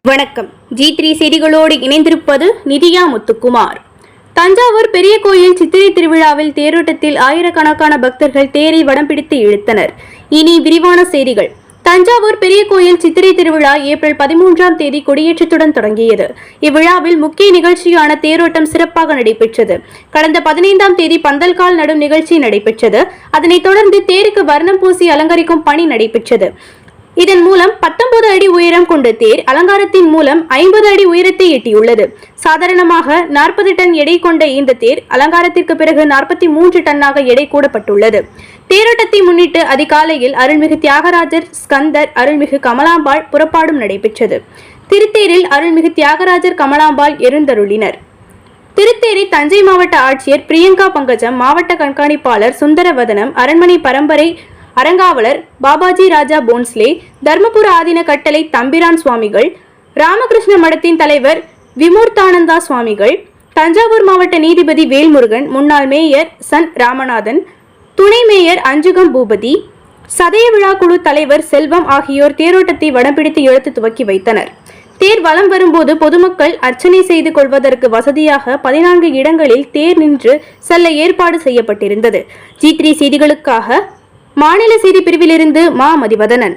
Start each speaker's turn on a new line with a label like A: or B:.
A: வணக்கம். G3 செய்திகளோடு இணைந்திருப்பது நிதியா முத்துக்குமார். தஞ்சாவூர் பெரிய கோயில் சித்திரை திருவிழாவில் தேரோட்டத்தில் ஆயிரக்கணக்கான பக்தர்கள் தேரை வடம் பிடித்து இழுத்தனர். இனி விரிவான செய்திகள். தஞ்சாவூர் பெரிய கோயில் சித்திரை திருவிழா ஏப்ரல் 13ஆம் தேதி கொடியேற்றத்துடன் தொடங்கியது. இவ்விழாவில் முக்கிய நிகழ்ச்சியான தேரோட்டம் சிறப்பாக நடைபெற்றது. கடந்த 15ஆம் தேதி பந்தல்கால் நடும் நிகழ்ச்சி நடைபெற்றது. அதனைத் தொடர்ந்து தேருக்கு வர்ணம் பூசி அலங்கரிக்கும் பணி நடைபெற்றது. இதன் மூலம் 19 அடி உயரம் கொண்ட தேர் அலங்காரத்தின் மூலம் 50 அடி உயரத்தை எட்டியுள்ளது. சாதாரணமாக 40 டன் எடை கொண்ட இந்த தேர் அலங்காரத்திற்கு பிறகு 43 டன்னாக எடை கூடப்பட்டுள்ளது. தேரோட்டத்தை முன்னிட்டு அதிகாலையில் அருள்மிகு தியாகராஜர், ஸ்கந்தர், அருள்மிகு கமலாம்பாள் புறப்பாடும் நடைபெற்றது. திருத்தேரில் அருள்மிகு தியாகராஜர், கமலாம்பாள் எழுந்தருளினர். திருத்தேரி தஞ்சை மாவட்ட ஆட்சியர் பிரியங்கா பங்கஜம், மாவட்ட கண்காணிப்பாளர் சுந்தரவதனம், அரண்மனை பரம்பரை அரங்காவலர் பாபாஜி ராஜா போன்ஸ்லே, தர்மபுர ஆதீன கட்டளை தம்பிரான் சுவாமிகள், ராமகிருஷ்ண மடத்தின் தலைவர் விமூர்த்தானந்தா சுவாமிகள், தஞ்சாவூர் மாவட்ட நீதிபதி வேல்முருகன், முன்னாள் மேயர் சன் ராமநாதன், துணை மேயர் அஞ்சுகம் பூபதி, சதய விழா குழு தலைவர் செல்வம் ஆகியோர் தேரோட்டத்தை வடம்பிடித்து இழுத்து துவக்கி வைத்தனர். தேர் வலம் வரும்போது பொதுமக்கள் அர்ச்சனை செய்து கொள்வதற்கு வசதியாக 14 இடங்களில் தேர் நின்று செல்ல ஏற்பாடு செய்யப்பட்டிருந்தது. G3 செய்திகளுக்காக மாநில செய்தி பிரிவிலிருந்து மா மதிவதனன்.